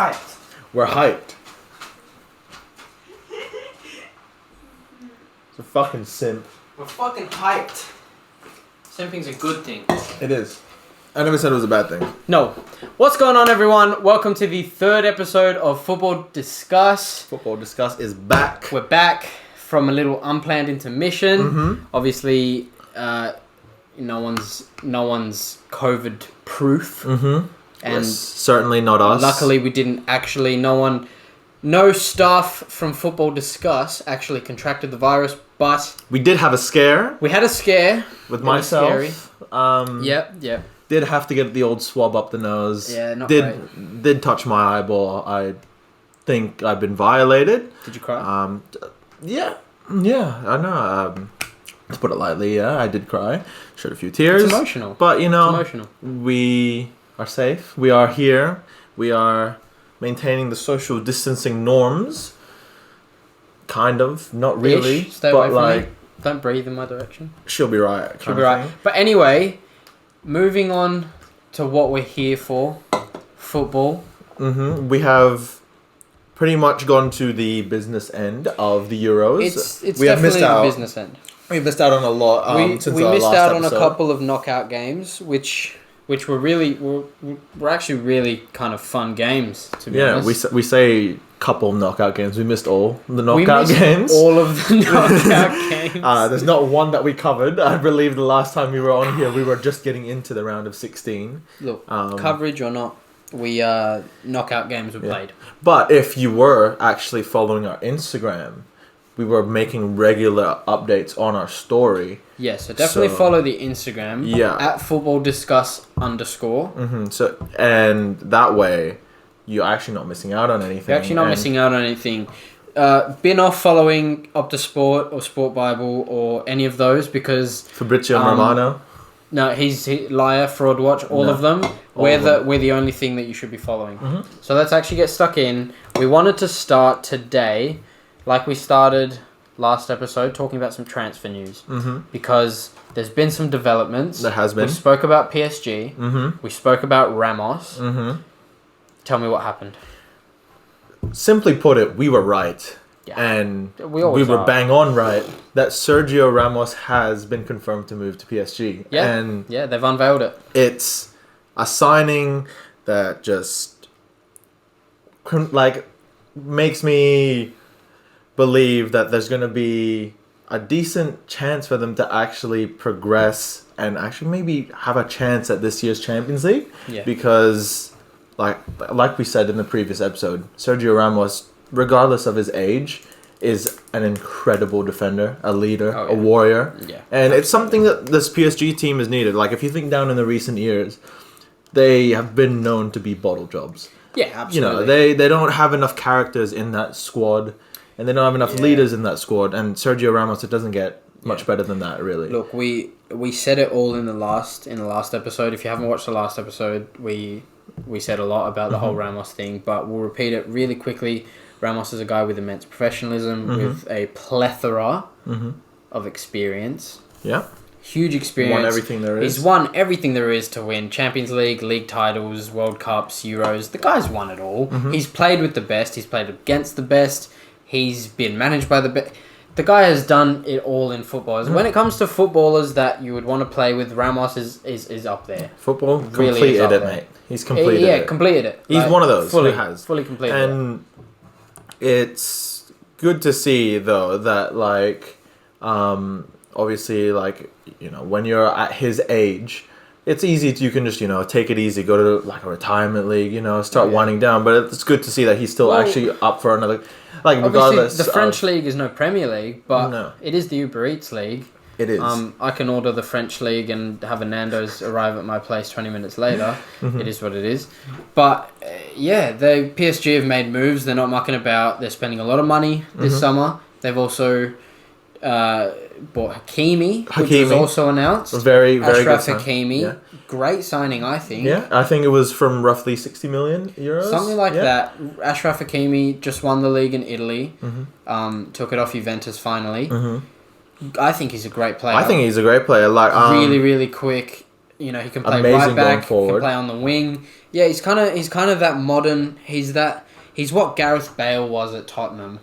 Hyped. We're hyped. It's a fucking simp. We're fucking hyped. Simping's a good thing. It is. I never said it was a bad thing. No. What's going on, everyone? Welcome to the third episode of Football Discuss. Football Discuss is back. We're back from a little unplanned intermission. Mm-hmm. Obviously, no one's COVID proof. Mm-hmm. And certainly not us. Luckily, we didn't actually. No staff from Football Discuss actually contracted the virus, but we did have a scare. We had a scare with myself. Yep. Did have to get the old swab up the nose. Yeah, not great. Did touch my eyeball. I think I've been violated. Did you cry? Yeah, I know. To put it lightly, yeah, I did cry. Shed a few tears. It's emotional. But, it's emotional. We are safe. We are here. We are maintaining the social distancing norms. Kind of. Not really. Stay away from me. Don't breathe in my direction. She'll be right. She'll be right. But anyway, moving on to what we're here for. Football. Mm-hmm. We have pretty much gone to the business end of the Euros. It's definitely the business end. We missed out on a lot since our last episode. We missed out on a couple of knockout games, which were actually really kind of fun games, to be honest. Yeah, we say couple knockout games. We missed all the knockout games. All of the knockout games. There's not one that we covered. I believe the last time we were on here, we were just getting into the round of 16. Look, coverage or not, knockout games were played. But if you were actually following our Instagram, we were making regular updates on our story. Yeah, so definitely follow the Instagram. Yeah. At footballdiscuss_. Mm-hmm. And that way, you're actually not missing out on anything. You're actually not missing out on anything. Been off following Opta Sport or Sport Bible or any of those because Fabrizio Romano. No, he's liar, fraud watch, all of them. We're the only thing that you should be following. Mm-hmm. So let's actually get stuck in. We wanted to start today, like we started last episode, talking about some transfer news. Mm-hmm. Because there's been some developments. There has been. We spoke about PSG. Mm-hmm. We spoke about Ramos. Mm-hmm. Tell me what happened. Simply put it, we were right. Yeah. And we were bang on right that Sergio Ramos has been confirmed to move to PSG. Yeah. And they've unveiled it. It's a signing that just makes me believe that there's going to be a decent chance for them to actually progress and actually maybe have a chance at this year's Champions League. Yeah. Because like we said in the previous episode, Sergio Ramos, regardless of his age, is an incredible defender, a leader, a warrior. Yeah. And it's something that this PSG team has needed. Like, if you think down in the recent years, they have been known to be bottle jobs. Yeah, absolutely. You know, they don't have enough characters in that squad, and they don't have enough leaders in that squad. And Sergio Ramos, it doesn't get much better than that, really. Look, we said it all in the last episode. If you haven't watched the last episode, we said a lot about the whole Ramos thing, but we'll repeat it really quickly. Ramos is a guy with immense professionalism, with a plethora of experience. Yeah. Huge experience. Won everything there is. He's won everything there is to win. Champions League, league titles, World Cups, Euros. The guy's won it all. Mm-hmm. He's played with the best. He's played against the best. He's been managed by the best. The guy has done it all in football. When it comes to footballers that you would want to play with, Ramos is up there. Football really completed it, mate. He's completed it. Yeah, completed it. He's one of those who has. Fully completed it. And it's good to see, though, that, obviously, when you're at his age, it's easy you can just, take it easy, go to, a retirement league, start winding down. But it's good to see that he's still actually up for another... regardless, the French league is no Premier League, but no. It is the Uber Eats league. It is. I can order the French league and have a Nando's arrive at my place 20 minutes later. It is what it is. But the PSG have made moves. They're not mucking about. They're spending a lot of money this summer. They've also bought Hakimi, which was also announced. Very, very Achraf good Hakimi. Yeah. Great signing, I think. Yeah, I think it was from roughly 60 million euros. Something like that. Achraf Hakimi just won the league in Italy. Took it off Juventus finally. I think he's a great player. I think he's a great player. Really, really quick. You know, he can play amazing right back, going forward. can play on the wing. Yeah, he's kind of that modern. He's what Gareth Bale was at Tottenham.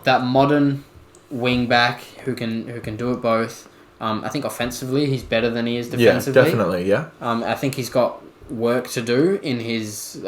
That modern wing back who can do it both. I think offensively he's better than he is defensively. Yeah, definitely. Yeah. I think he's got work to do in his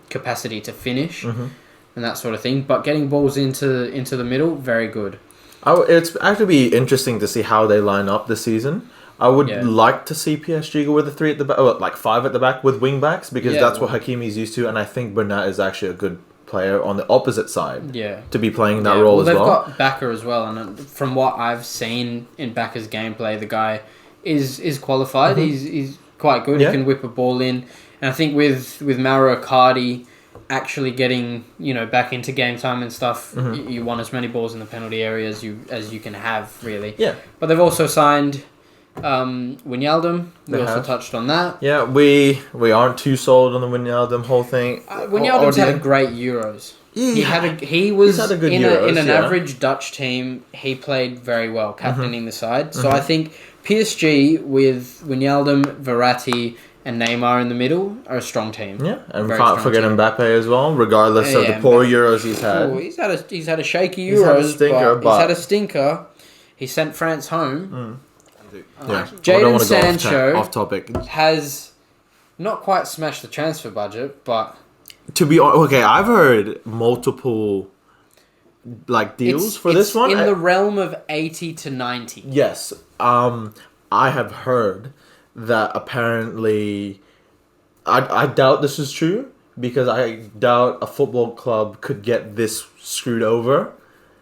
capacity to finish and that sort of thing. But getting balls into the middle, very good. It's actually be interesting to see how they line up this season. I would like to see PSG go with the 3 at the back, or like 5 at the back with wing backs, because that's what Hakimi's used to, and I think Bernat is actually a good player on the opposite side. Yeah. To be playing that role as well. They've got Bakker as well, and from what I've seen in Bakker's gameplay, the guy is qualified. He's quite good. He can whip a ball in, and I think with Mauro Icardi actually getting back into game time and stuff, you want as many balls in the penalty area as you can have, really. Yeah. But they've also signed Wijnaldum. We also touched on that. Yeah, we aren't too sold on the Wijnaldum whole thing. Wijnaldum's had a great Euros. Yeah. He was had a good in Euros, an average Dutch team. He played very well, captaining the side. So I think PSG with Wijnaldum, Verratti, and Neymar in the middle are a strong team. Yeah, and we can't forget Mbappe as well, regardless of the poor Euros he's had. Oh, he's had a shaky Euros, he's had a stinker. He sent France home. Jadon Sancho off topic has not quite smashed the transfer budget, but to be okay, I've heard multiple deals for this one in the realm of 80 to 90. Yes, I have heard that apparently, I doubt this is true, because I doubt a football club could get this screwed over,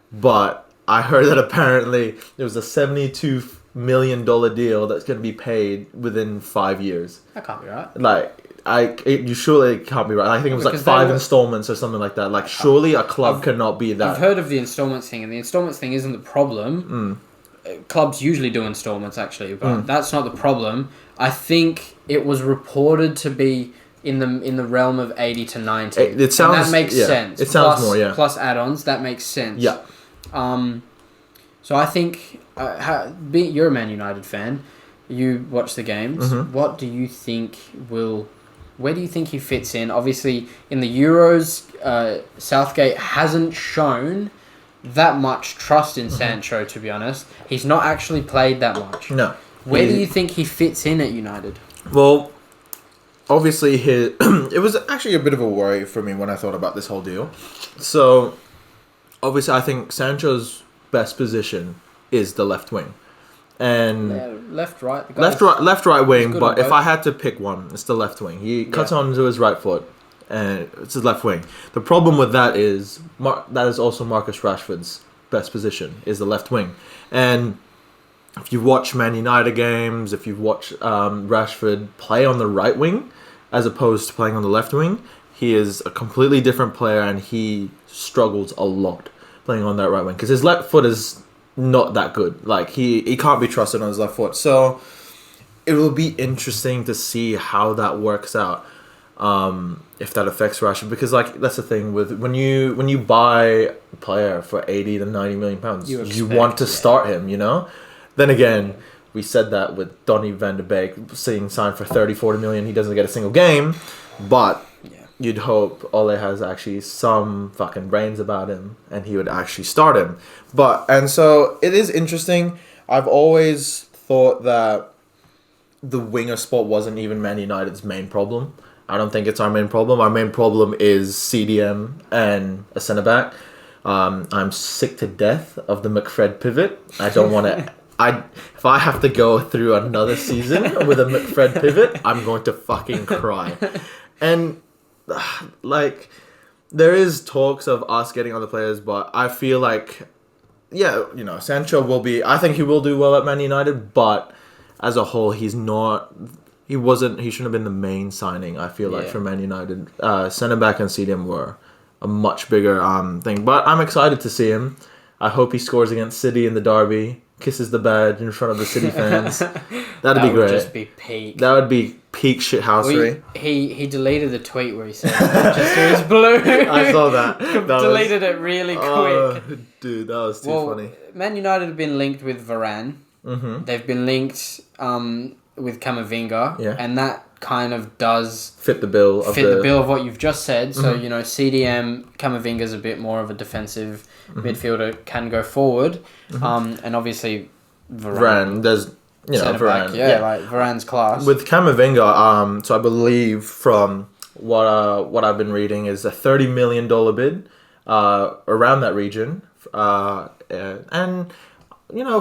but I heard that apparently there was a $72 million deal that's going to be paid within 5 years. That can't be right. You surely can't be right. I think it was 5 installments or something like that. Surely a club cannot be that. I've heard of the installments thing, and the installments thing isn't the problem. Clubs usually do installments, actually, but that's not the problem. I think it was reported to be in the realm of 80 to 90. It sounds, and that makes sense. It sounds more, yeah. Plus add-ons, that makes sense. Yeah. So I think, you're a Man United fan. You watch the games. What do you think where do you think he fits in? Obviously, in the Euros, Southgate hasn't shown that much trust in Sancho, to be honest. He's not actually played that much. No. Where do you think he fits in at United? Well, obviously, it was actually a bit of a worry for me when I thought about this whole deal. So, obviously, I think Sancho's best position is the left wing. And left, right. Left, right wing. But if I had to pick one, it's the left wing. He cuts onto his right foot, and it's his left wing. The problem with that is that is also Marcus Rashford's best position, is the left wing. And if you watch Man United games, if you watch Rashford play on the right wing as opposed to playing on the left wing, he is a completely different player, and he struggles a lot playing on that right wing because his left foot is not that good. He can't be trusted on his left foot. So it will be interesting to see how that works out. If that affects Rashford, because that's the thing with when you buy a player for 80 to 90 million pounds, you want to start him, Then again, we said that with Donny van de Beek seeing signed for 30-40 million, he doesn't get a single game, but you'd hope Ole has actually some fucking brains about him and he would actually start him. And so it is interesting. I've always thought that the winger spot wasn't even Man United's main problem. I don't think it's our main problem. Our main problem is CDM and a centre-back. I'm sick to death of the McFred pivot. I don't want to... if I have to go through another season with a McFred pivot, I'm going to fucking cry. And, there is talks of us getting other players, but I feel Sancho will be... I think he will do well at Man United, but as a whole, he's not... He shouldn't have been the main signing, I feel for Man United. Centre-back and CDM were a much bigger thing. But I'm excited to see him. I hope he scores against City in the derby, kisses the badge in front of the City fans. That'd be great. That would just be peak. That would be peak shithousery. He deleted the tweet where he said Manchester is blue. I saw that. Deleted it really quick. Dude, that was too funny. Man United have been linked with Varane. They've been linked with Camavinga, Yeah. and that kind of does fit the bill of what you've just said. So, CDM, Camavinga's a bit more of a defensive midfielder, can go forward. And obviously Varane, there's, Varane. Like Varane's class. With Camavinga, so I believe from what I've been reading is a $30 million bid around that region. And,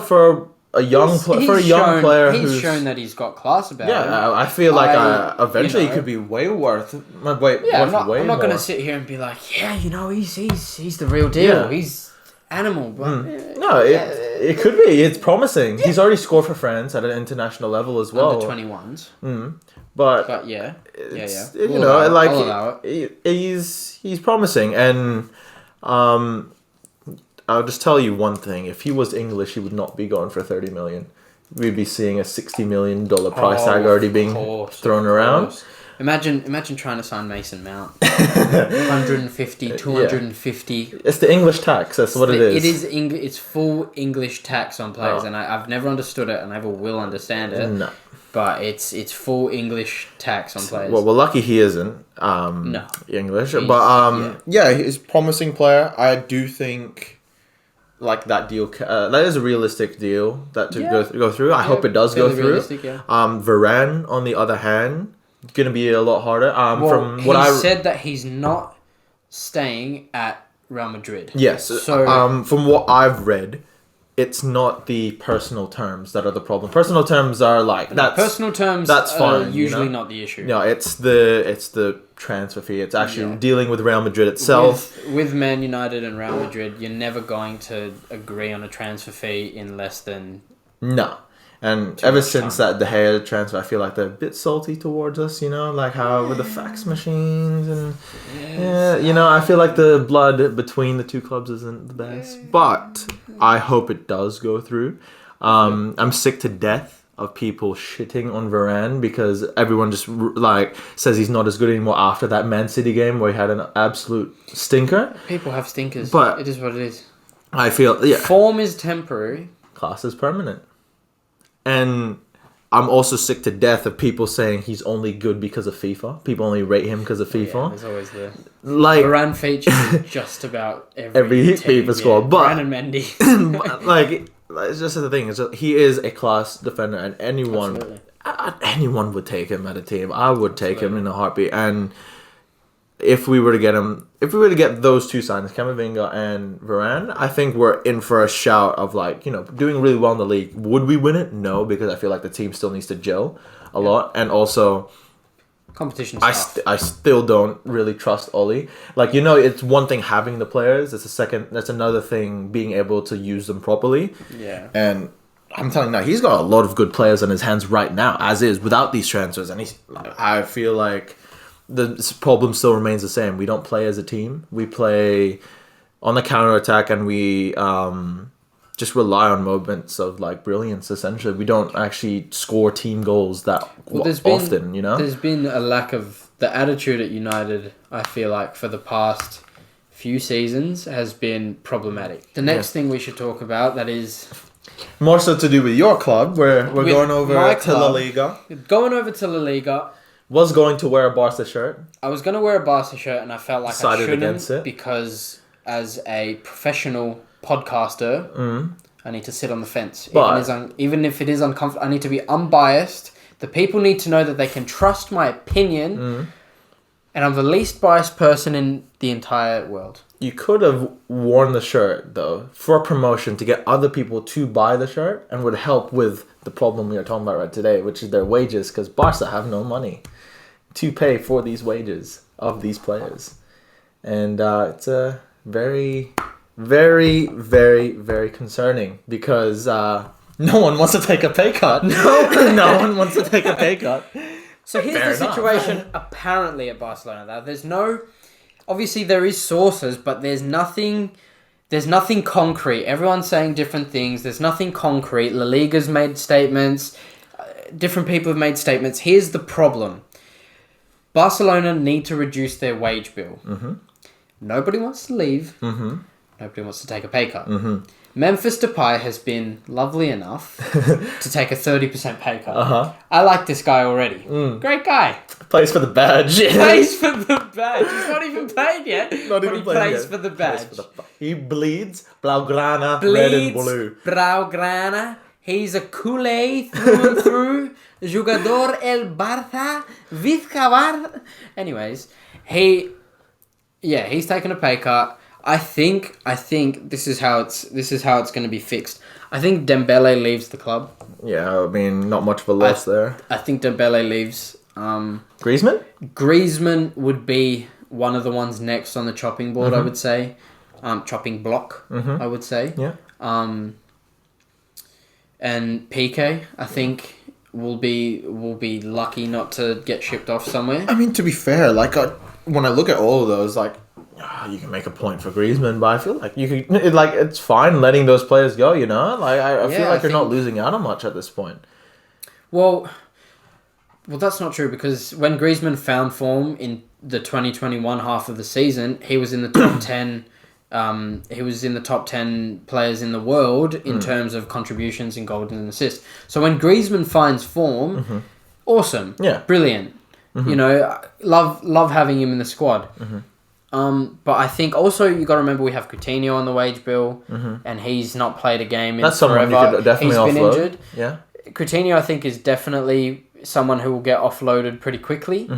for a young player he's shown that he's got class about him. Yeah, I feel like eventually he could be way worth. I'm not going to sit here and be like, he's the real deal. Yeah. He's animal. But it could be. It's promising. Yeah. He's already scored for France at an international level as well. Under 21s. But yeah. He's promising, and I'll just tell you one thing. If he was English, he would not be going for 30 million. We'd be seeing a $60 million price tag already being thrown around. Imagine trying to sign Mason Mount. 150, 250. Yeah. It's the English tax. That's what it is. It's full English tax on players, and I've never understood it, and I never will understand it. No. But it's full English tax on players. Well, lucky he isn't English. But he's a promising player. I do think that deal, that is a realistic deal that to go through. I hope it does go through. Varane, on the other hand, going to be a lot harder. He said that he's not staying at Real Madrid. Yes. So from what I've read, it's not the personal terms that are the problem. Personal terms are that's fine. Usually not the issue. No, it's the transfer fee. It's actually dealing with Real Madrid itself. With Man United and Real Madrid, you're never going to agree on a transfer fee in less than And ever since that De Gea transfer, I feel like they're a bit salty towards us, like how with the fax machines and I feel like the blood between the two clubs isn't the best. But I hope it does go through. I'm sick to death of people shitting on Varane because everyone just says he's not as good anymore after that Man City game where he had an absolute stinker. People have stinkers, but it is what it is. I feel form is temporary, class is permanent. And I'm also sick to death of people saying he's only good because of FIFA. People only rate him because of FIFA. Yeah, there's always Varane features in just about every FIFA squad. But Varane and Mendy. It's just the thing. He is a class defender, and anyone would take him at a team. I would take him in a heartbeat. And if we were to get those two signings, Camavinga and Varane, I think we're in for a shout of doing really well in the league. Would we win it? No, because I feel like the team still needs to gel a lot, and also competition. I still don't really trust Oli. It's one thing having the players. That's another thing being able to use them properly. Yeah. And I'm telling you now, he's got a lot of good players on his hands right now, as is, without these transfers. And I feel like the problem still remains the same. We don't play as a team. We play on the counter-attack, and we just rely on moments of brilliance, essentially. We don't actually score team goals that often, There's been a lack of the attitude at United, I feel like, for the past few seasons has been problematic. The next thing we should talk about, that is more so to do with your club, where we're going over to La Liga. Going over to La Liga. Was going to wear a Barca shirt. I was going to wear a Barca shirt, and I felt like I shouldn't against it. Because as a professional podcaster, I need to sit on the fence. Even if it is uncomfortable, I need to be unbiased. The people need to know that they can trust my opinion, and I'm the least biased person in the entire world. You could have worn the shirt, though, for promotion to get other people to buy the shirt, and would help with the problem we are talking about right today, which is their wages, because Barca have no money to pay for these wages of these players. And it's a very, very, very, very concerning, because no one wants to take a pay cut. No one wants to take a pay cut. So here's the situation apparently at Barcelona. Now, there's no... Obviously, there is sources, but there's nothing concrete. Everyone's saying different things. There's nothing concrete. La Liga's made statements. Different people have made statements. Here's the problem. Barcelona need to reduce their wage bill. Mm-hmm. Nobody wants to leave. Mm-hmm. nobody wants to take a pay cut. Memphis Depay has been lovely enough to take a 30% pay cut. I like this guy already. Great guy. Plays for the badge. Plays for the badge. He's not even played yet. Not even he played plays yet. for the badge. He bleeds Blaugrana, red and blue. Blaugrana. He's a Kool-Aid through and through. Jugador el Barça. Vizcabar. Anyways, he's taken a pay cut. I think this is how it's going to be fixed. I think Dembele leaves the club. Yeah, I mean, not much of a loss there. I think Dembele leaves. Griezmann? Griezmann would be one of the ones next on the chopping board, I would say. Chopping block, I would say. Yeah. And PK, I think, will be lucky not to get shipped off somewhere. I mean, to be fair, like when I look at all of those, like you can make a point for Griezmann, but I feel like it's fine letting those players go. You know, like I feel like you're not losing out on much at this point. Well, that's not true because when Griezmann found form in the 2021 half of the season, he was in the top 10. He was in the top 10 players in the world in terms of contributions and goals and assists. So when Griezmann finds form, awesome, brilliant. You know, love having him in the squad. But I think also you got to remember we have Coutinho on the wage bill, and he's not played a game in That's forever. Someone you could definitely he's been offload. injured. Yeah, Coutinho I think is definitely someone who will get offloaded pretty quickly.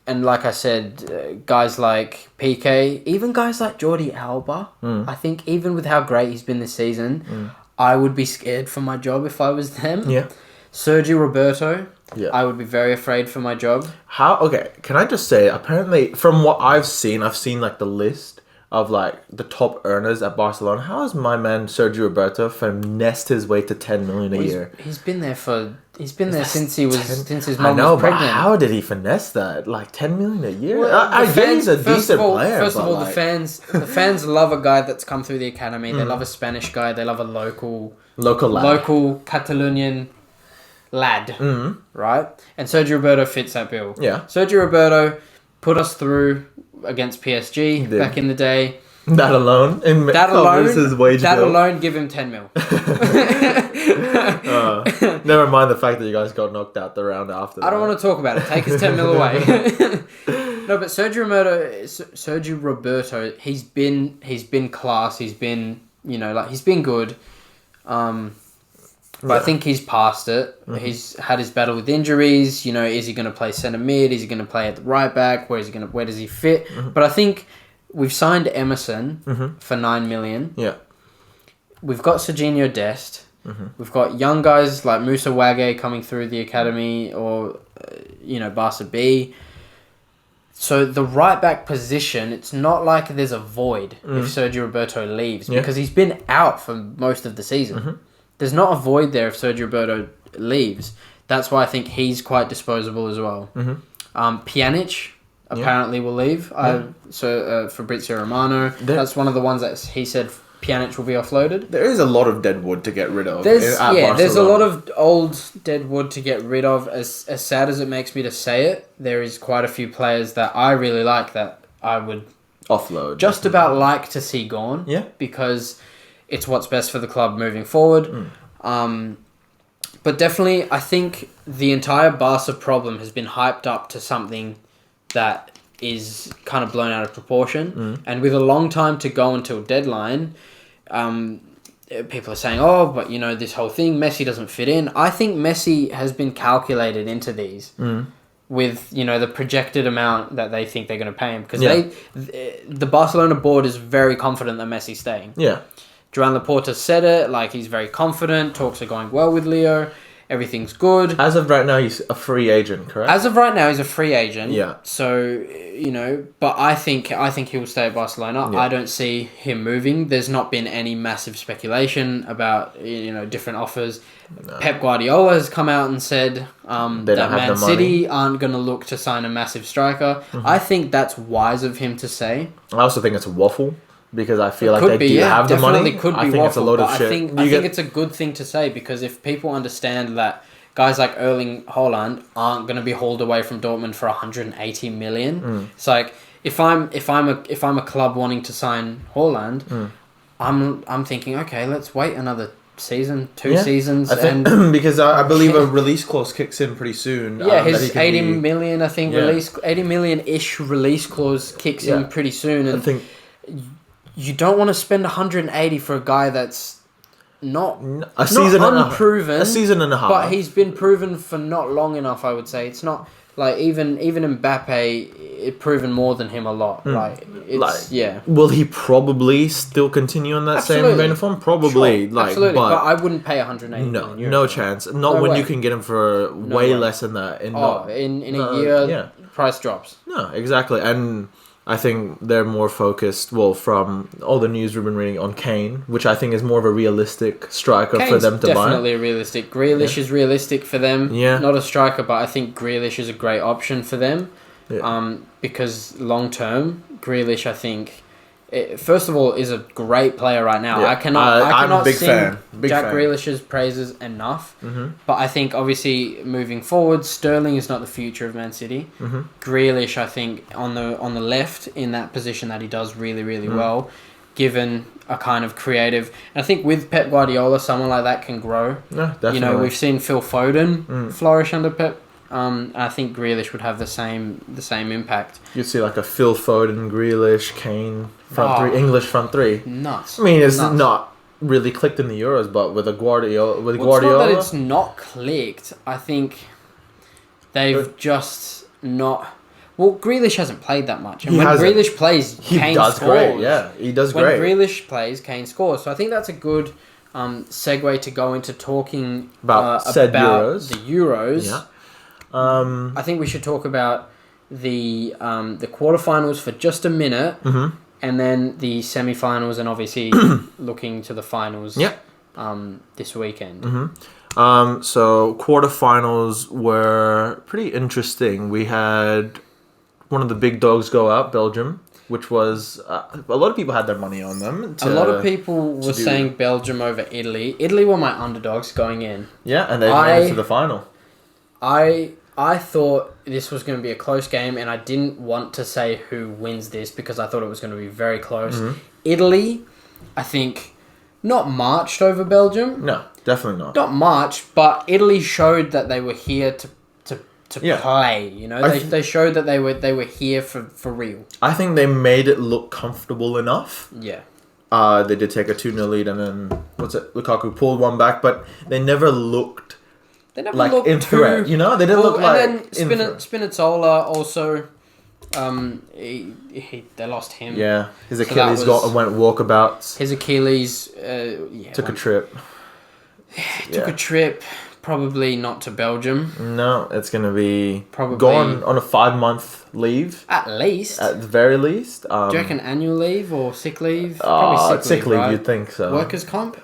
And like I said, guys like PK, even guys like Jordi Alba, I think even with how great he's been this season, I would be scared for my job if I was them. Yeah. Sergio Roberto, Yeah. I would be very afraid for my job. Okay, can I just say, apparently, from what I've seen like the list of like the top earners at Barcelona. How has my man Sergio Roberto finessed his way to 10 million a year? He's been there since his mum I know, was pregnant. but how did he finesse that? Like 10 million a year? Well, I get he's a decent player. First of all, like, the fans love a guy that's come through the academy. They love a Spanish guy. They love a local Catalonian lad, right? And Sergio Roberto fits that bill. Yeah. Sergio Roberto put us through against PSG back in the day. That alone covers his wage bill. That alone, give him 10 mil. Never mind the fact that you guys got knocked out the round after that. I don't want to talk about it. Take his 10 mil away. No, but Sergio Roberto, he's been class. He's been, he's been good. But I think he's past it. He's had his battle with injuries. Is he going to play centre mid? Is he going to play at the right back? Where does he fit? But I think we've signed Emerson for 9 million. Yeah. We've got Serginho Dest. We've got young guys like Moussa Wage coming through the academy or, Barca B. So the right back position, it's not like there's a void if Sergio Roberto leaves because he's been out for most of the season. There's not a void there if Sergio Roberto leaves. That's why I think he's quite disposable as well. Pjanic apparently will leave. Fabrizio Romano, that's one of the ones that he said Pjanic will be offloaded. There is a lot of dead wood to get rid of. There's a lot of old dead wood to get rid of. As sad as it makes me to say it, there is quite a few players that I really like that I would offload. Just about like to see gone. Yeah. Because it's what's best for the club moving forward. But definitely, I think the entire Barca problem has been hyped up to something that is kind of blown out of proportion. And with a long time to go until deadline, people are saying, but this whole thing, Messi doesn't fit in. I think Messi has been calculated into these with, the projected amount that they think they're going to pay him. Because the Barcelona board is very confident that Messi's staying. Yeah. Joan Laporta said it, he's very confident, talks are going well with Leo, everything's good. As of right now, he's a free agent, correct? As of right now, he's a free agent. Yeah. So, but I think he will stay at Barcelona. Yeah. I don't see him moving. There's not been any massive speculation about, different offers. No. Pep Guardiola has come out and said that Man City aren't going to look to sign a massive striker. I think that's wise of him to say. I also think it's a waffle. Because I feel like they do have the money. Could be I think waffle, it's a load of shit. I think it's a good thing to say because if people understand that guys like Erling Haaland aren't going to be hauled away from Dortmund for 180 million, it's like if I'm a club wanting to sign Haaland, I'm thinking, okay, let's wait another season, two seasons, I think, and because I believe a release clause kicks in pretty soon. Yeah, his 80 million, I think, release 80 million-ish release clause kicks in pretty soon, and I think you don't want to spend 180 for a guy that's not unproven, a season and a half, but he's been proven for not long enough. I would say it's not like even Mbappe, it proven more than him a lot. Will he probably still continue on that same vein of form? Probably, sure. Absolutely. But I wouldn't pay 180 million euros. No chance. Not when you can get him for way less than that. In a year, price drops. No, exactly, and I think they're more focused, from all the news we've been reading, on Kane, which I think is more of a realistic striker for them to buy. Definitely realistic. Grealish is realistic for them. Yeah. Not a striker, but I think Grealish is a great option for them. Yeah. Because long term, Grealish, I think, first of all, is a great player right now. Yeah. I cannot sing Jack Grealish's praises enough. Mm-hmm. But I think, obviously, moving forward, Sterling is not the future of Man City. Mm-hmm. Grealish, I think, on the left, in that position that he does really, really well, given a kind of creative... And I think with Pep Guardiola, someone like that can grow. Yeah, definitely. We've seen Phil Foden flourish under Pep. I think Grealish would have the same impact. You'd see like a Phil Foden, Grealish, Kane front three, English front three. Nuts. I mean, it's not really clicked in the Euros, but with Guardiola, it's not that it's not clicked. I think they've just not. Well, Grealish hasn't played that much, and when Grealish plays, Kane scores. Great. Yeah, he does great. When Grealish plays, Kane scores. So I think that's a good segue to go into talking about Euros. The Euros. Yeah. I think we should talk about the quarterfinals for just a minute, and then the semi-finals, and obviously looking to the finals. This weekend. Mm-hmm. So quarterfinals were pretty interesting. We had one of the big dogs go out, Belgium, which was a lot of people had their money on them. A lot of people were saying Belgium over Italy. Italy were my underdogs going in. Yeah, and they made it to the final. I thought this was going to be a close game, and I didn't want to say who wins this because I thought it was going to be very close. Mm-hmm. Italy, I think, not marched over Belgium. No, definitely not. Not marched, but Italy showed that they were here to play. They showed that they were here for real. I think they made it look comfortable enough. Yeah. They did take a 2-0 lead, and then Lukaku pulled one back, but they never looked. They never looked in threat, They didn't look like. And then Spinazzola also, they lost him. Yeah, his Achilles went walkabouts. His Achilles, took a trip. Took a trip. Probably not to Belgium. No, it's gonna be gone on a 5-month leave. At least. At the very least. Do you reckon annual leave or sick leave? Probably sick leave. Right? You'd think so. Workers' comp.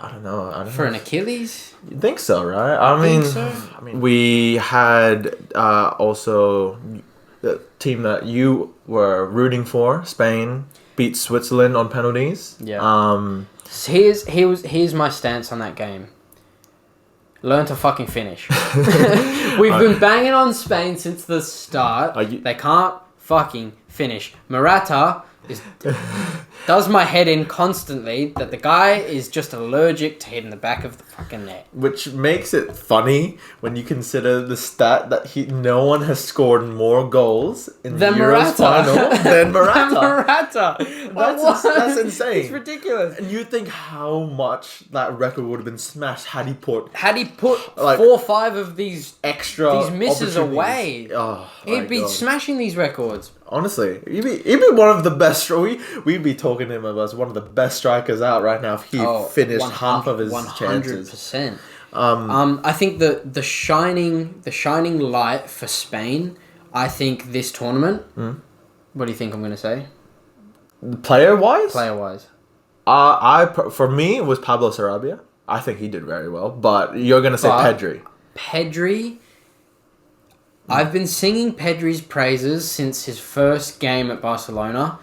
I don't know. For an Achilles? You'd think so, right? I mean, we had also the team that you were rooting for, Spain, beat Switzerland on penalties. Yeah. Here's my stance on that game. Learn to fucking finish. We've been banging on Spain since the start. They can't fucking finish. Morata does my head in constantly that the guy is just allergic to hitting the back of the fucking net. Which makes it funny when you consider the stat that no one has scored more goals in the Euros final than Morata. That's insane. It's ridiculous. And you think how much that record would have been smashed had he put 4 or 5 of these extra misses away. He'd be smashing these records. Honestly, he'd be one of the best. We'd be talking to him about one of the best strikers out right now if he finished half of his chances. 100%. I think the shining light for Spain. I think this tournament. What do you think I'm going to say? Player wise. For me, it was Pablo Sarabia. I think he did very well, but you're going to say Pedri. Pedri. I've been singing Pedri's praises since his first game at Barcelona,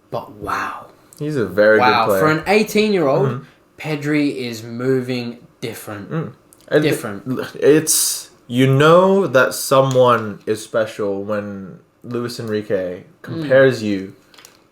but wow. He's a very good player. For an 18-year-old, Pedri is moving different. Different. It's, that someone is special when Luis Enrique compares you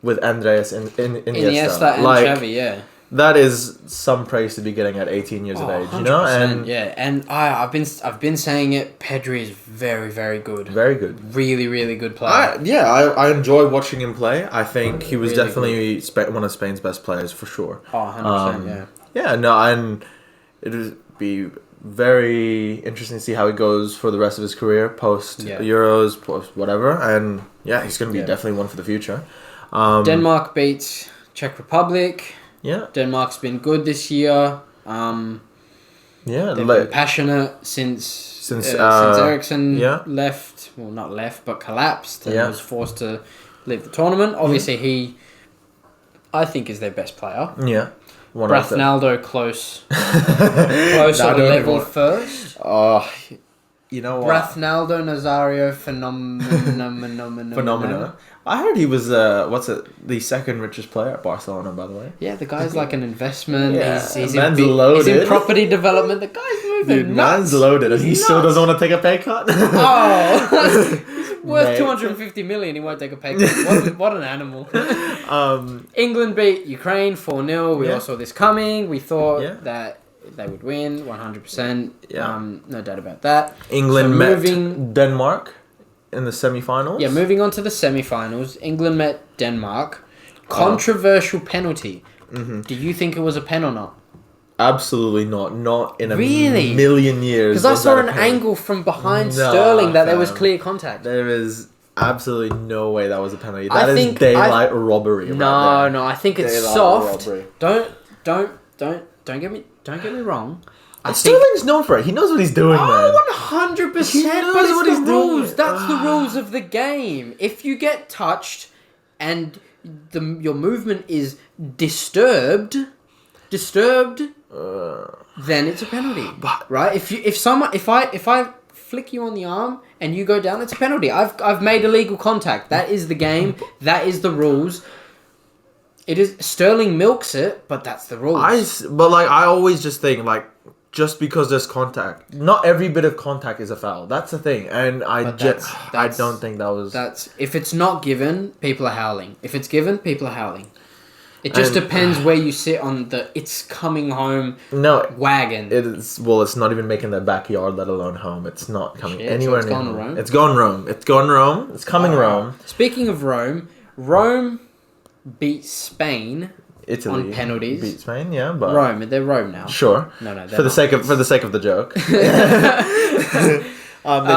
with Andreas Iniesta, Iniesta and Xavi, yeah. That is some praise to be getting at 18 years of age, you know? And yeah, and I've been saying it. Pedri is very, very good. Very good. Really, really good player. I enjoy watching him play. I think he was Really definitely one of Spain's best players for sure. Oh, 100%, yeah. Yeah, no, and it would be very interesting to see how he goes for the rest of his career, post Euros, post whatever. And yeah, he's going to be definitely one for the future. Denmark beats Czech Republic. Yeah. Denmark's been good this year. They've been passionate since Eriksen left. Well, not left, but collapsed and was forced to leave the tournament. Obviously, I think, is their best player. Yeah. Brathnaldo close on the level first. Oh, you know what? Brathnaldo Nazario phenomena. I heard he was the second richest player at Barcelona, by the way. Yeah, the guy's like an investment. Yeah, he's loaded. He's in property development. The guy's moving. Dude, nuts. man's loaded, and he still doesn't want to take a pay cut. Oh, he's worth 250 million. He won't take a pay cut. What an animal. England beat Ukraine 4-0. We all saw this coming. We thought that they would win 100%. Yeah. No doubt about that. England met Denmark in the semi-finals. Yeah, moving on to the semi-finals. England met Denmark. Controversial penalty. Mm-hmm. Do you think it was a pen or not? Absolutely not. Not in a million years. Because I saw an angle from behind Sterling that there was clear contact. There is absolutely no way that was a penalty. That is daylight robbery. No, I think it's soft. Robbery. Don't get me wrong. Sterling's known for it. He knows what he's doing, man. 100%. But it's the rules. That's the rules of the game. If you get touched and your movement is disturbed, then it's a penalty, right? If I flick you on the arm and you go down, it's a penalty. I've made illegal contact. That is the game. That is the rules. It is Sterling milks it, but that's the rules. I always just think just because there's contact, not every bit of contact is a foul. That's the thing, and I don't think that was. If it's not given, people are howling. If it's given, people are howling. It just depends where you sit on the "it's coming home" wagon. It's not even making their backyard, let alone home. It's not coming anywhere near home. Rome. It's gone Rome. It's gone Rome. It's coming Rome. Speaking of Rome beat Spain. Italy on penalties. Beat Spain, yeah, but they're Rome now. Sure. No. For the sake of the joke. They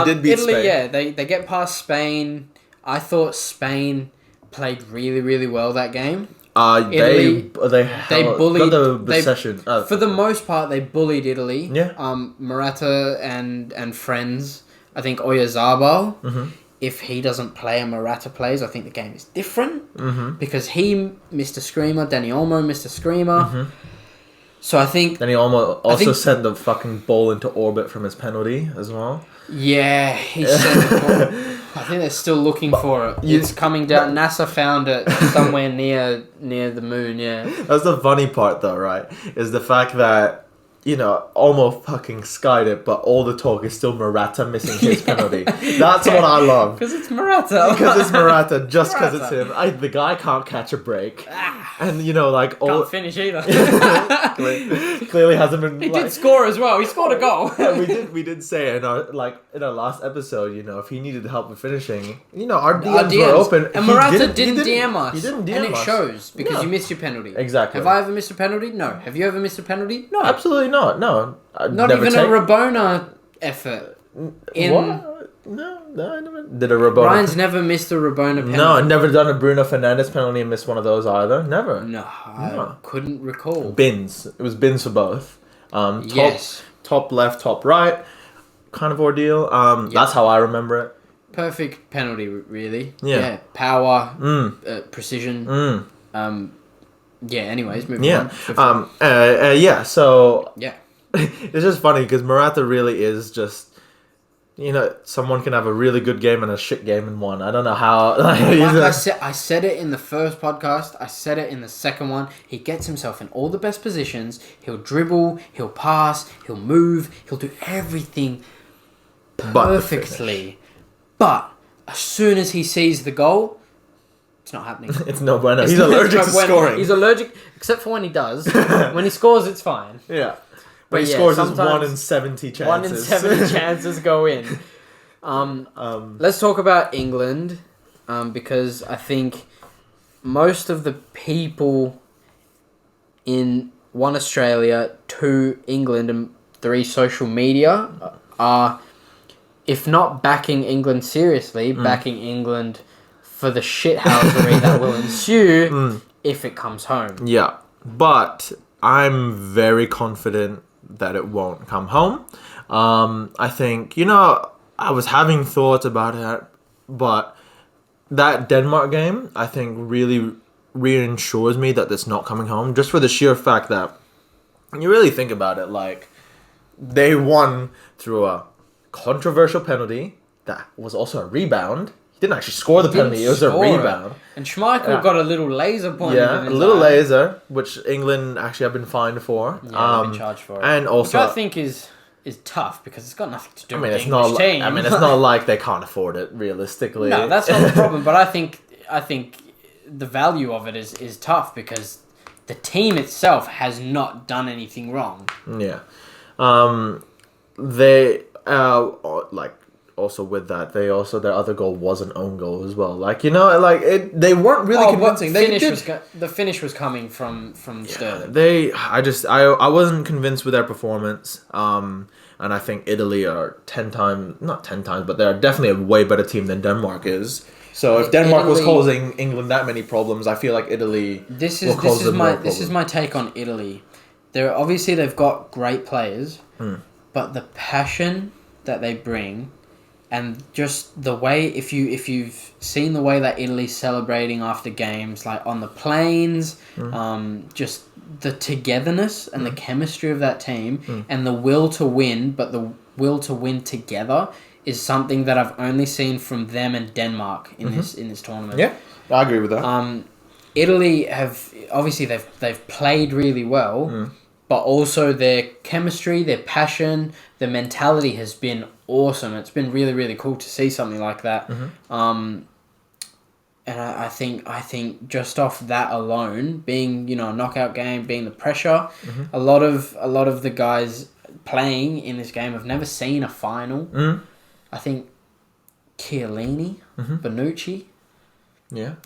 did beat Italy, Spain. yeah. They get past Spain. I thought Spain played really, really well that game. Italy, they bullied the session. For the most part, they bullied Italy. Yeah. Morata and friends. I think Oyarzabal. Mm-hmm. If he doesn't play and Morata plays, I think the game is different. Mm-hmm. Because he missed a screamer. Dani Olmo missed a screamer. Mm-hmm. So I think... Dani Olmo also sent the fucking ball into orbit from his penalty as well. Yeah, he sent the ball. I think they're still looking for it. It's coming down. NASA found it somewhere near the moon, yeah. That's the funny part though, right? Is the fact that... Olmo fucking skied it, but all the talk is still Morata missing his penalty. That's what I love. Because it's Morata. Because it's Morata, just because it's him. The guy can't catch a break. And, can't finish either. Clearly hasn't been... He did score as well. He scored a goal. we did say in our last episode, if he needed help with finishing, our DMs were open. And Morata didn't DM us. He didn't DM us. And it shows, because you missed your penalty. Exactly. Have I ever missed a penalty? No. Have you ever missed a penalty? No. Absolutely not. No. Not even a Rabona effort. What? No, I never did a Rabona. Ryan's never missed a Rabona penalty. No, never done a Bruno Fernandes penalty and missed one of those either. Never. No, I couldn't recall. Bins. It was bins for both. Top left, top right kind of ordeal. That's how I remember it. Perfect penalty, really. Yeah. Power, precision. Anyways, moving on. So... Yeah. It's just funny because Morata really is just... someone can have a really good game and a shit game in one. I don't know how... I said it in the first podcast. I said it in the second one. He gets himself in all the best positions. He'll dribble. He'll pass. He'll move. He'll do everything perfectly. But as soon as he sees the goal, it's not happening. It's no bueno. He's allergic to scoring. He's allergic, except for when he does. When he scores, it's fine. Yeah. When he scores, it's 1 in 70 chances. 1 in 70 chances go in. Let's talk about England, because I think most of the people in 1 Australia, 2 England, and 3 social media are, if not backing England seriously, backing England for the shithousery that will ensue if it comes home. Yeah, but I'm very confident that it won't come home. I think, I was having thoughts about it, but that Denmark game, I think, really reassures me that it's not coming home, just for the sheer fact that, when you really think about it, like, they won through a controversial penalty that was also a rebound. He didn't actually score the penalty, it was a rebound. And Schmeichel got a little laser pointed in his a little eye. laser, which England actually have been fined for. Yeah, they've been charged for it. And also, which I think is tough, because it's got nothing to do with the it's English team. it's not like they can't afford it, realistically. No, that's not the problem, but I think the value of it is tough, because the team itself has not done anything wrong. Yeah. They also with that, their other goal was an own goal as well. Like, they weren't really convincing. The finish was coming from Sterling. I wasn't convinced with their performance. And I think Italy are not 10 times, but they're definitely a way better team than Denmark is. So if Denmark was causing England that many problems, I feel like Italy This is my take on Italy. They've got great players, but the passion that they bring, and just the way, if you've seen the way that Italy's celebrating after games, like on the planes, just the togetherness and the chemistry of that team, and the will to win, but the will to win together, is something that I've only seen from them and Denmark in this tournament. Yeah, I agree with that. Italy they've played really well, but also their chemistry, their passion, their mentality has been awesome. It's been really, really cool to see something like that. And I think just off that alone, being a knockout game, being the pressure, a lot of the guys playing in this game have never seen a final. I think Chiellini, Bonucci,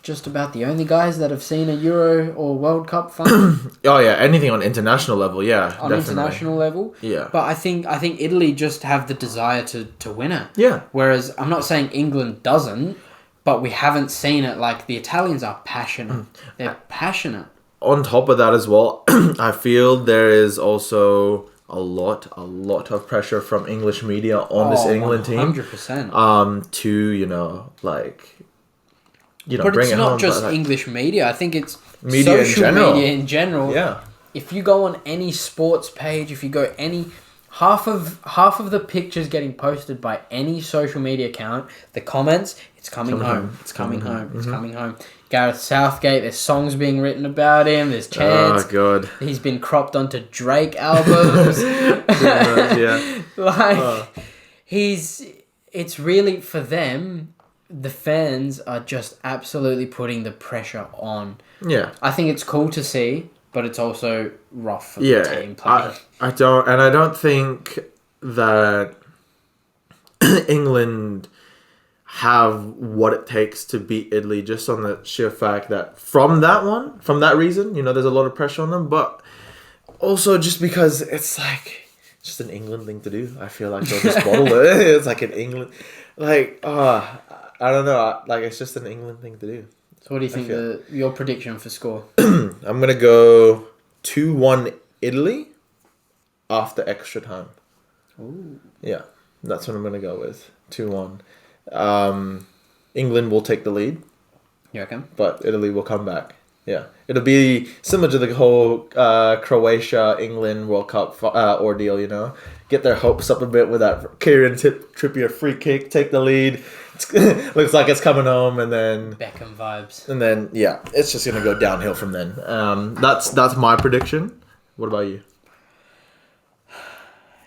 just about the only guys that have seen a Euro or World Cup final. Oh yeah, anything on international level, International level. Yeah. But I think Italy just have the desire to win it. Yeah. Whereas I'm not saying England doesn't, but we haven't seen it. Like, the Italians are passionate. They're passionate. On top of that as well, I feel there is also a lot of pressure from English media on this England team. 100%. To but bring it's it not home, just English media. I think it's media media in general. Yeah. If you go on any sports page, if you go half of the pictures getting posted by any social media account, the comments, it's coming home. It's coming home. It's coming home. Gareth Southgate, there's songs being written about him, there's chants. Oh god. He's been cropped onto Drake albums. It's really, for them, the fans are just absolutely putting the pressure on. Yeah. I think it's cool to see, but it's also rough for the team playing. I don't think that England have what it takes to beat Italy, just on the sheer fact that from that reason, there's a lot of pressure on them, but also just because it's like just an England thing to do. I feel like they'll just bottle it. It's like an England, I don't know. It's just an England thing to do. So what do you think your prediction for score? I'm going to go 2-1 Italy after extra time. Ooh. Yeah, that's what I'm going to go with. 2-1. England will take the lead. You reckon? But Italy will come back. Yeah. It'll be similar to the whole Croatia-England World Cup ordeal, Get their hopes up a bit with that Kieran Trippier free kick, take the lead. Looks like it's coming home, and then Beckham vibes. And then it's just gonna go downhill from then. That's my prediction. What about you?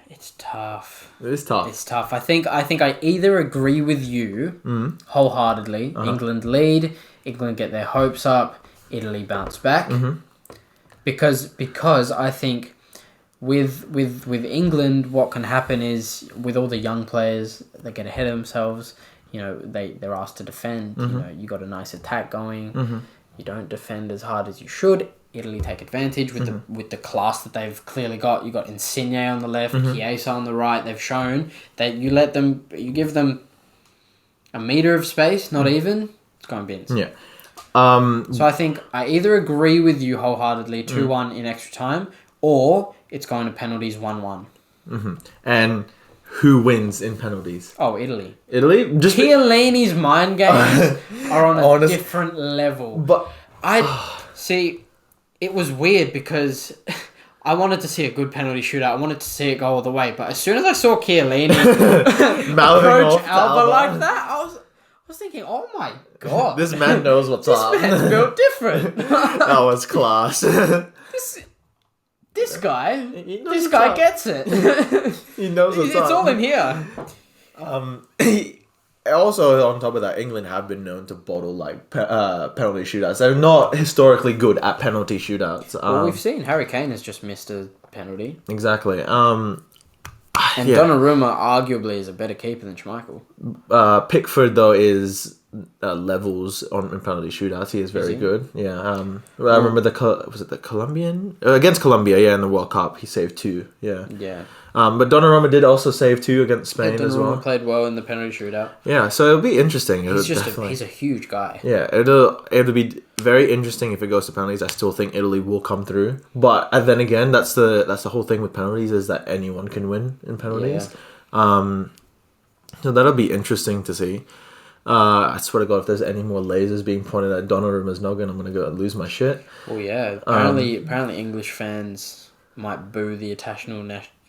It's tough. It is tough. It's tough. I think I either agree with you wholeheartedly. England lead. England get their hopes up. Italy bounce back. Because I think with England, what can happen is with all the young players, they get ahead of themselves. You know, they're asked to defend. You know, you got a nice attack going. You don't defend as hard as you should. Italy take advantage with the class that they've clearly got. You got Insigne on the left, Chiesa on the right. They've shown that you give them a meter of space, not even. It's going bins. Yeah. So I think I either agree with you wholeheartedly, 2-1 in extra time, or it's going to penalties 1-1. And who wins in penalties? Oh, Italy. Italy? Just Chiellini's mind games are on a different level. But see, it was weird because I wanted to see a good penalty shootout. I wanted to see it go all the way. But as soon as I saw Chiellini approach Alba like that, I was thinking, oh my god, this man knows what's up. This man's built different. That was class. This guy gets it. He knows what's up. It's all in here. Also, on top of that, England have been known to bottle like penalty shootouts. They're not historically good at penalty shootouts. Well, we've seen Harry Kane has just missed a penalty. Exactly. And Donnarumma arguably is a better keeper than Schmeichel. Pickford though is levels in penalty shootouts. He is very good. Yeah. I remember was it the Colombian against Colombia? Yeah, in the World Cup, he saved 2. Yeah. Yeah. But Donnarumma did also save 2 against Spain as well. Donnarumma played well in the penalty shootout. Yeah, so it'll be interesting. He's a huge guy. Yeah, it'll be very interesting if it goes to penalties. I still think Italy will come through, but then again, that's the whole thing with penalties is that anyone can win in penalties. Yeah. So that'll be interesting to see. I swear to God, if there's any more lasers being pointed at Donnarumma's noggin, I'm gonna go and lose my shit. Oh yeah, apparently English fans might boo the Italian national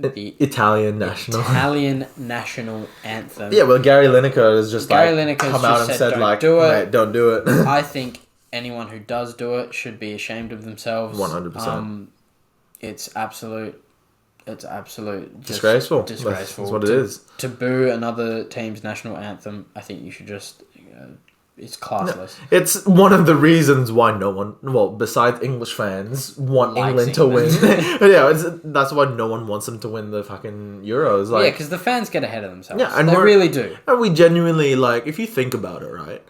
anthem. Yeah, well, Gary Lineker has just come out and said like, mate, don't do it. I think anyone who does do it should be ashamed of themselves. 100%. It's absolute disgraceful. Disgraceful. That's what it is. To boo another team's national anthem, I think you should just. It's classless. No, it's one of the reasons why no one, besides English fans, want England to win. Yeah, that's why no one wants them to win the fucking Euros. Like, yeah, because the fans get ahead of themselves. Yeah, and they really do. And we genuinely, like, if you think about it, right?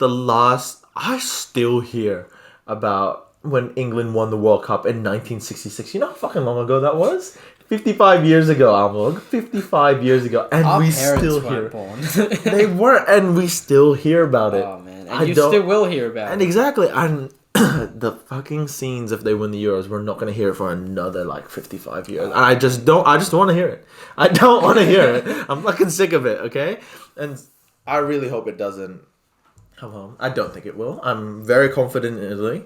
I still hear about when England won the World Cup in 1966. You know how fucking long ago that was? 55 years ago, Almog. 55 years ago. And our we parents still weren't hear born. They weren't, and we still hear about it. Oh, man. And you still will hear about it. And exactly. And the fucking scenes, if they win the Euros, we're not going to hear it for another, 55 years. And I just want to hear it. I don't want to hear it. I'm fucking sick of it, okay? And I really hope it doesn't come home. I don't think it will. I'm very confident in Italy.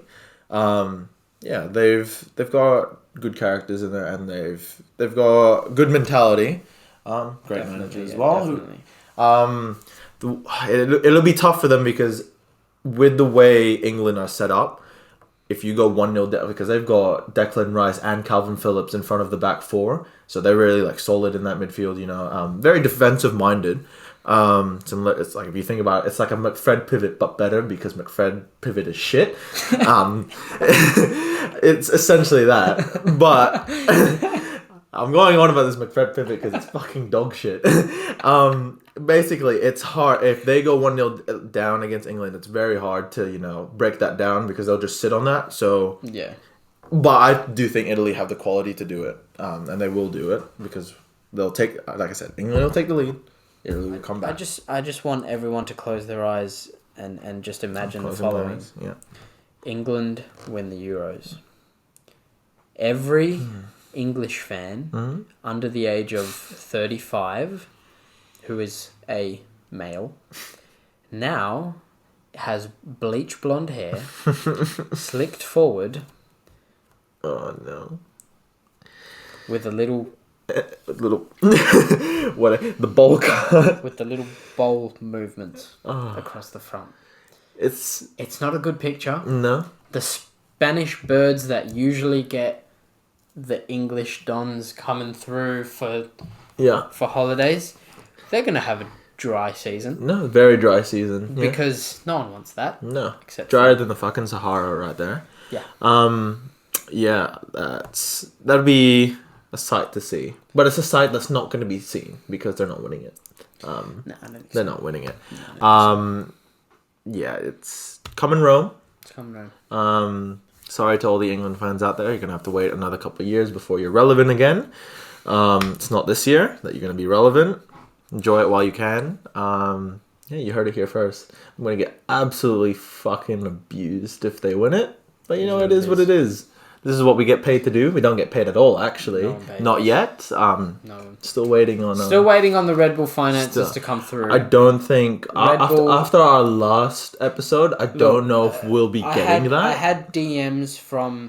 Yeah, they've got good characters in there, and they've got good mentality. Great manager as well. Definitely. It'll be tough for them because with the way England are set up, if you go 1-0 down, because they've got Declan Rice and Calvin Phillips in front of the back four, so they're really solid in that midfield. Very defensive minded. It's like, if you think about it, it's like a McFred pivot but better because McFred pivot is shit. It's essentially that, but I'm going on about this McFred pivot because it's fucking dog shit. Basically, it's hard if they go 1-0 down against England. It's very hard to break that down because they'll just sit on that. So yeah, but I do think Italy have the quality to do it, and they will do it because they'll take, like I said, England will take the lead. Italy will come back. I just want everyone to close their eyes and just imagine the following. Yeah. England win the Euros. Every English fan under the age of 35 who is a male now has bleach blonde hair, slicked forward. Oh no. With a little the bowl cut with the little bowl movements across the front. It's not a good picture. No. The Spanish birds that usually get the English dons coming through for Yeah. holidays, they're gonna have a dry season. No, very dry season. Yeah. Because no one wants that. No. Except drier than the fucking Sahara right there. Yeah. Yeah, that'd be a sight to see. But it's a sight that's not going to be seen because they're not winning it. No, I don't think They're so. not winning it. No, Yeah, it's coming Rome. it's coming around. Sorry to all the England fans out there. You're going to have to wait another couple of years before you're relevant again. It's not this year that you're going to be relevant. Enjoy it while you can. Yeah, you heard it here first. I'm going to get absolutely fucking abused if they win it. But you know, it is what it is. This is what we get paid to do. We don't get paid at all, actually. No one pays Not us. yet. No. Still waiting on... Still waiting on the Red Bull finances to come through. I don't think... Red Bull- after our last episode, I don't know if we'll be getting that. I had DMs from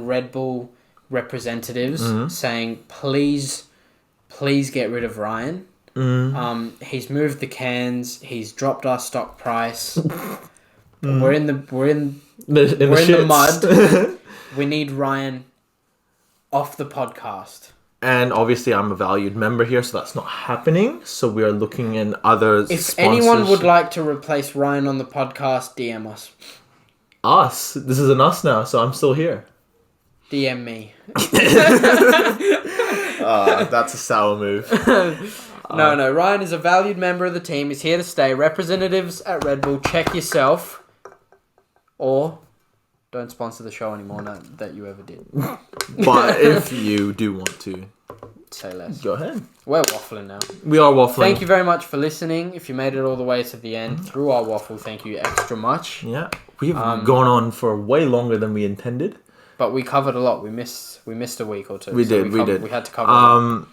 Red Bull representatives saying, please get rid of Ryan. He's moved the cans. He's dropped our stock price. We're in the mud. We need Ryan off the podcast. And obviously, I'm a valued member here, so that's not happening. So we are looking in other If anyone would like to replace Ryan on the podcast, DM us. Us? This is an us now, so I'm still here. DM me. That's a sour move. No. Ryan is a valued member of the team. He's here to stay. Representatives at Red Bull, check yourself. Or don't sponsor the show anymore, not that you ever did. But if you do want to, Say less. go ahead. We're waffling now. We are waffling. Thank you very much for listening. If you made it all the way to the end through our waffle, thank you extra much. Yeah, we've gone on for way longer than we intended. But we covered a lot. We missed a week or two. We did. We had to cover a lot.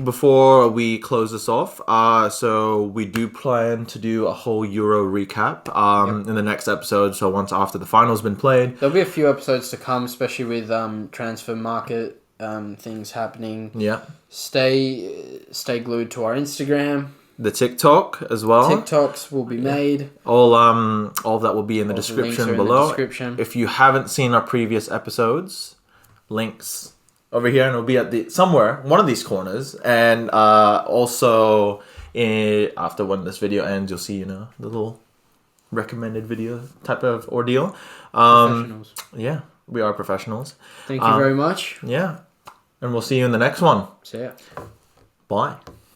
Before we close this off, so we do plan to do a whole Euro recap in the next episode. So once after the final's been played, There'll be a few episodes to come, especially with transfer market things happening. Yeah. Stay glued to our Instagram. The TikTok as well. TikToks will be made. All of that will be in the All the links description are in the below. description. If you haven't seen our previous episodes, links over here, and it'll be at somewhere, one of these corners. And also, after when this video ends, you'll see, the little recommended video type of ordeal. Professionals. Yeah, we are professionals. Thank you very much. Yeah, and we'll see you in the next one. See ya. Bye.